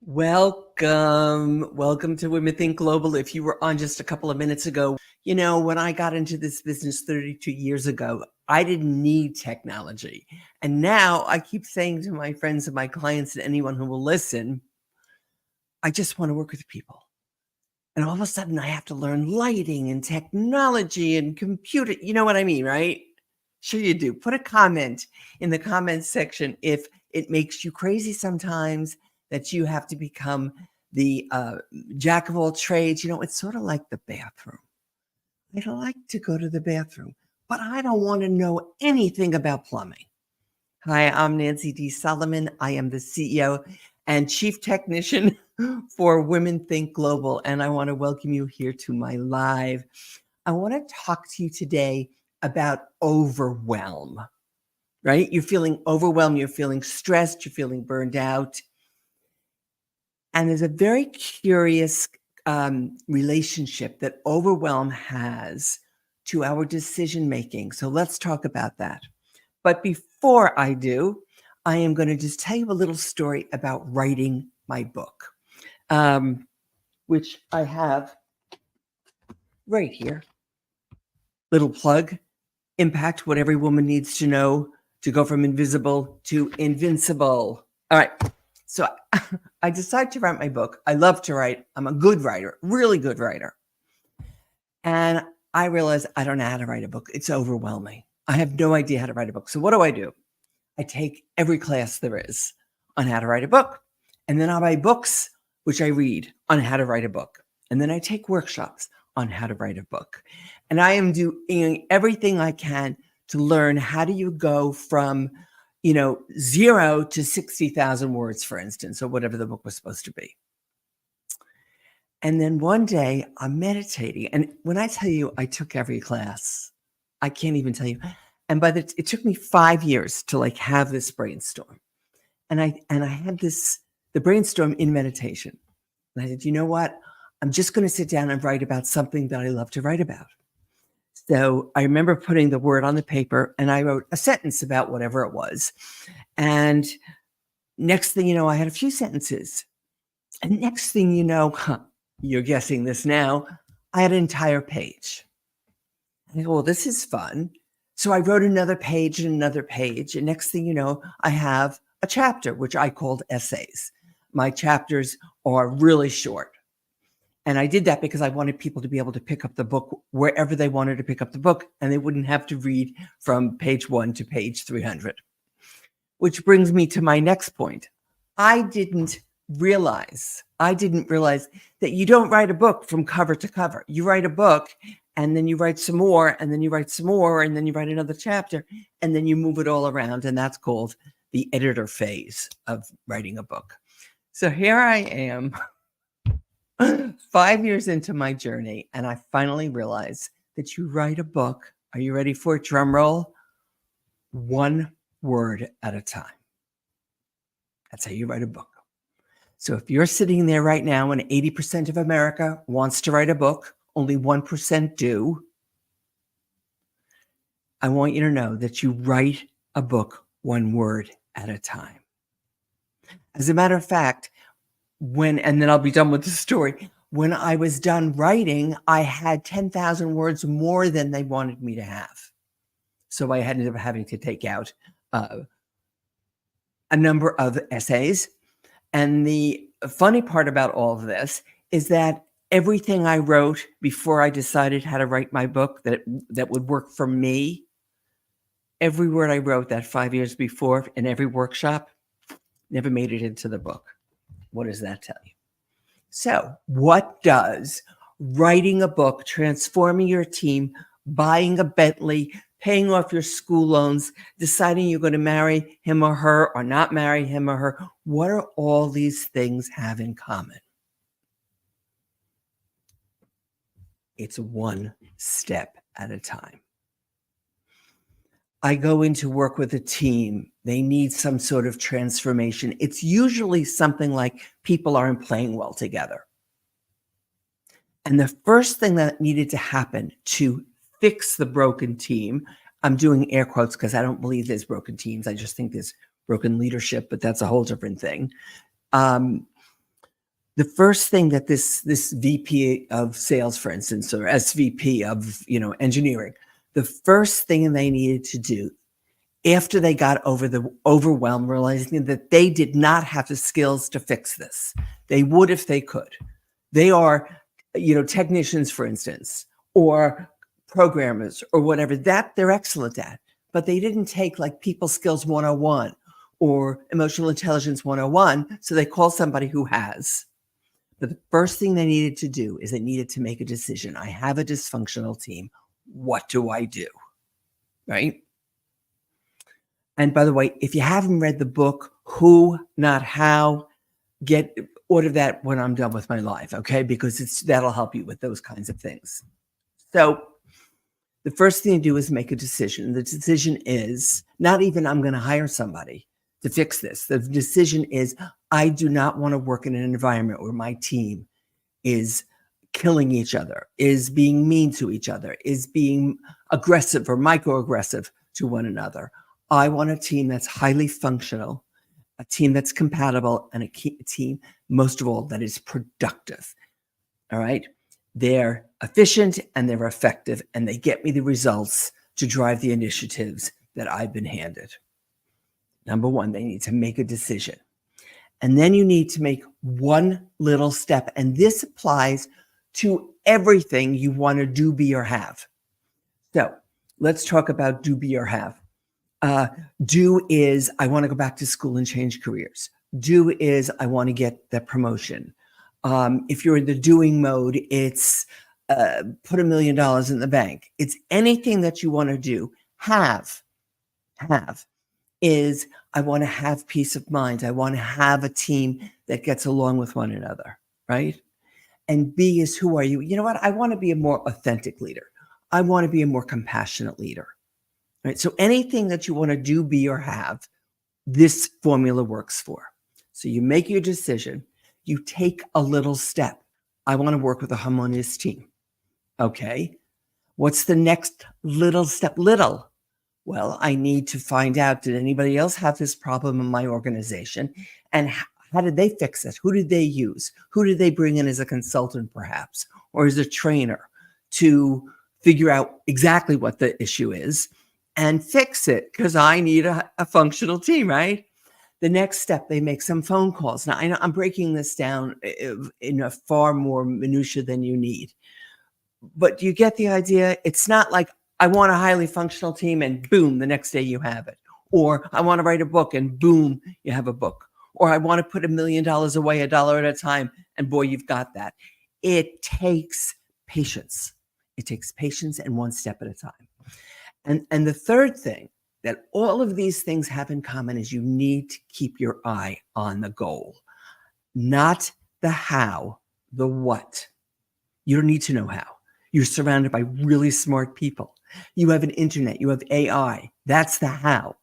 Welcome to WomenThink Global. If you were on just a couple of minutes ago, when I got into this business 32 years ago, I didn't need technology. And now I keep saying to my friends and my clients and anyone who will listen, I just want to work with people. And all of a sudden I have to learn lighting and technology and computer. You know what I mean, right? Sure you do. Put a comment in the comments section if it makes you crazy sometimes that you have to become the jack of all trades. It's sort of like the bathroom. I like to go to the bathroom, but I don't want to know anything about plumbing. Hi, I'm Nancy D. Solomon. I am the CEO and Chief Technician for WomenThink Global, and I want to welcome you here to my live. I want to talk to you today about overwhelm, right? You're feeling overwhelmed, you're feeling stressed, you're feeling burned out. And there's a very curious relationship that overwhelm has to our decision making. So let's talk about that. But before I do, I am going to just tell you a little story about writing my book, which I have right here. Little plug, impact what every woman needs to know to go from invisible to invincible. All right. So I decided to write my book. I love to write. I'm a good writer, really good writer. And I realized I don't know how to write a book. It's overwhelming. I have no idea how to write a book. So what do? I take every class there is on how to write a book. And then I buy books, which I read on how to write a book. And then I take workshops on how to write a book. And I am doing everything I can to learn how do you go from 0 to 60,000 words, for instance, or whatever the book was supposed to be. And then one day I'm meditating. And when I tell you I took every class, I can't even tell you. And it took me 5 years to have this brainstorm. And I had the brainstorm in meditation. And I said, you know what? I'm just going to sit down and write about something that I love to write about. So I remember putting the word on the paper and I wrote a sentence about whatever it was. And next thing you know, I had a few sentences. And next thing you know, you're guessing this now, I had an entire page. I go, well, this is fun. So I wrote another page and another page. And next thing you know, I have a chapter, which I called essays. My chapters are really short. And I did that because I wanted people to be able to pick up the book wherever they wanted to pick up the book, and they wouldn't have to read from page 1 to page 300. Which brings me to my next point. I didn't realize that you don't write a book from cover to cover. You write a book, and then you write some more, and then you write some more, and then you write another chapter, and then you move it all around, and that's called the editor phase of writing a book. So here I am, 5 years into my journey, and I finally realized that you write a book. Are you ready for it? Drum roll. 1 word at a time. That's how you write a book. So if you're sitting there right now and 80% of America wants to write a book, only 1% do, I want you to know that you write a book 1 word at a time. As a matter of fact, and then I'll be done with the story. When I was done writing, I had 10,000 words more than they wanted me to have. So I ended up having to take out a number of essays. And the funny part about all of this is that everything I wrote before I decided how to write my book that would work for me, every word I wrote that 5 years before in every workshop never made it into the book. What does that tell you? So what does writing a book, transforming your team, buying a Bentley, paying off your school loans, deciding you're going to marry him or her or not marry him or her, what do all these things have in common? It's 1 step at a time. I go into work with a team. They need some sort of transformation. It's usually something like people aren't playing well together. And the first thing that needed to happen to fix the broken team, I'm doing air quotes because I don't believe there's broken teams. I just think there's broken leadership, but that's a whole different thing. The first thing that this VP of sales, for instance, or SVP of engineering, the first thing they needed to do after they got over the overwhelm, realizing that they did not have the skills to fix this. They would if they could. They are, technicians, for instance, or programmers or whatever, that they're excellent at. But they didn't take like people skills 101 or emotional intelligence 101. So they call somebody who has. But the first thing they needed to do is they needed to make a decision. I have a dysfunctional team. What do I do? Right? And by the way, if you haven't read the book, Who, Not How, order that when I'm done with my life, okay? Because that'll help you with those kinds of things. So the first thing to do is make a decision. The decision is not even I'm going to hire somebody to fix this. The decision is I do not want to work in an environment where my team is killing each other, is being mean to each other, is being aggressive or microaggressive to one another. I want a team that's highly functional, a team that's compatible, and a team, most of all, that is productive. All right? They're efficient and they're effective, and they get me the results to drive the initiatives that I've been handed. Number one, they need to make a decision. And then you need to make one little step. And this applies to everything you want to do, be, or have. So let's talk about do, be, or have. Do is I want to go back to school and change careers. Do is I want to get the promotion. If you're in the doing mode, it's put $1 million in the bank. It's anything that you want to do. Have is I want to have peace of mind. I want to have a team that gets along with one another, right? And be is who are you? You know what? I want to be a more authentic leader. I want to be a more compassionate leader. Right? So anything that you want to do, be, or have, this formula works for. So you make your decision, you take a little step. I want to work with a harmonious team. Okay. What's the next little step? Little. Well, I need to find out, did anybody else have this problem in my organization? And how did they fix it? Who did they use? Who did they bring in as a consultant, perhaps, or as a trainer to figure out exactly what the issue is and fix it? Because I need a functional team, right? The next step, they make some phone calls. Now, I know I'm breaking this down in a far more minutia than you need. But you get the idea? It's not like I want a highly functional team and boom, the next day you have it. Or I want to write a book and boom, you have a book. Or I want to put $1 million away, $1 at a time, and boy, you've got that. It takes patience. It takes patience and one step at a time. And the third thing that all of these things have in common is you need to keep your eye on the goal, not the how, the what. You don't need to know how. You're surrounded by really smart people. You have an internet, you have AI. That's the how.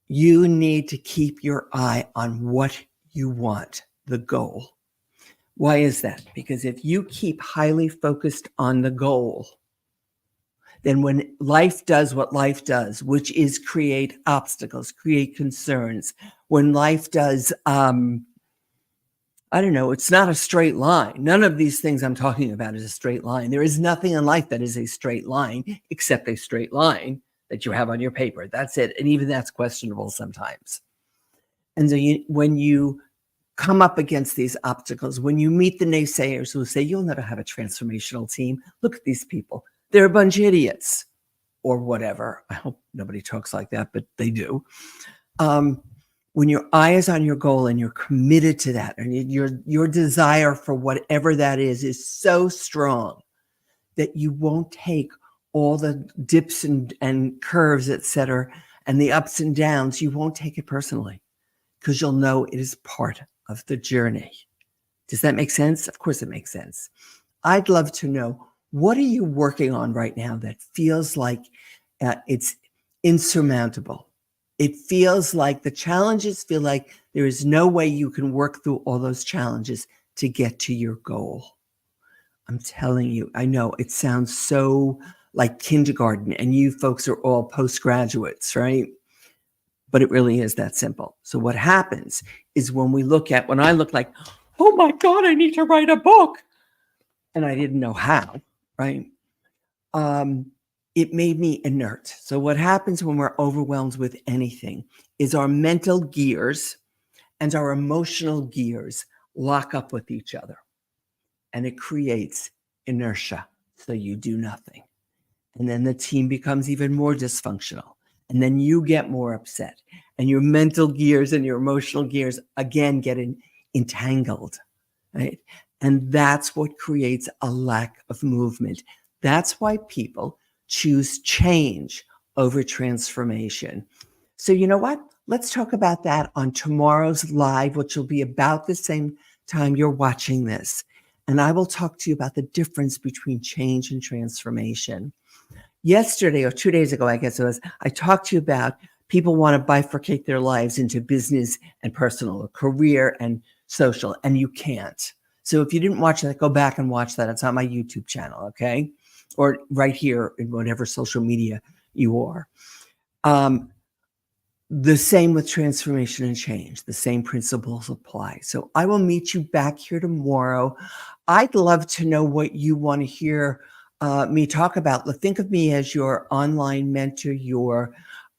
You need to keep your eye on what you want, the goal. Why is that? Because if you keep highly focused on the goal, then when life does what life does, which is create obstacles, create concerns, when life does, it's not a straight line. None of these things I'm talking about is a straight line. There is nothing in life that is a straight line except a straight line that you have on your paper. That's it. And even that's questionable sometimes. And so when you come up against these obstacles, when you meet the naysayers who say, you'll never have a transformational team. Look at these people. They're a bunch of idiots or whatever. I hope nobody talks like that, but they do. When your eye is on your goal and you're committed to that, and your desire for whatever that is so strong that you won't take all the dips and curves, et cetera, and the ups and downs, you won't take it personally because you'll know it is part of the journey. Does that make sense? Of course it makes sense. I'd love to know, what are you working on right now that feels like it's insurmountable? It feels like the challenges feel like there is no way you can work through all those challenges to get to your goal. I'm telling you, I know it sounds so like kindergarten and you folks are all postgraduates, right? But it really is that simple. So what happens is when I look like, oh my God, I need to write a book. And I didn't know how, right? It made me inert. So what happens when we're overwhelmed with anything is our mental gears and our emotional gears lock up with each other. And it creates inertia. So you do nothing. And then the team becomes even more dysfunctional. And then you get more upset. And your mental gears and your emotional gears again get entangled, right? And that's what creates a lack of movement. That's why people choose change over transformation. So you know what? Let's talk about that on tomorrow's live, which will be about the same time you're watching this. And I will talk to you about the difference between change and transformation. Yesterday or 2 days ago, I guess it was, I talked to you about people want to bifurcate their lives into business and personal, or career and social, and you can't. So if you didn't watch that, go back and watch that. It's on my YouTube channel, okay? Or right here in whatever social media you are. The same with transformation and change. The same principles apply. So I will meet you back here tomorrow. I'd love to know what you want to hear me talk about. Think of me as your online mentor, your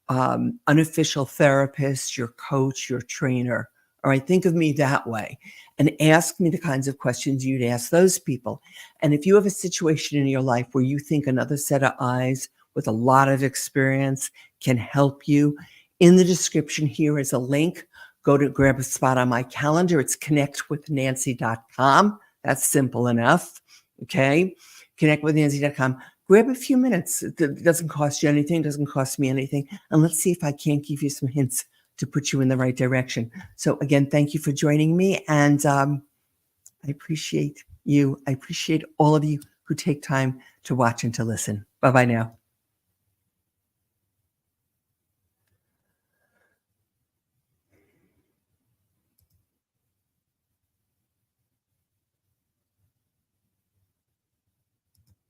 unofficial therapist, your coach, your trainer. All right, think of me that way and ask me the kinds of questions you'd ask those people. And if you have a situation in your life where you think another set of eyes with a lot of experience can help you, in the description here is a link. Go to grab a spot on my calendar. It's connectwithnancy.com. That's simple enough. Okay. Connectwithnancy.com. Grab a few minutes. It doesn't cost you anything. It doesn't cost me anything. And let's see if I can't give you some hints to put you in the right direction. So again, thank you for joining me. And I appreciate you. I appreciate all of you who take time to watch and to listen. Bye-bye now.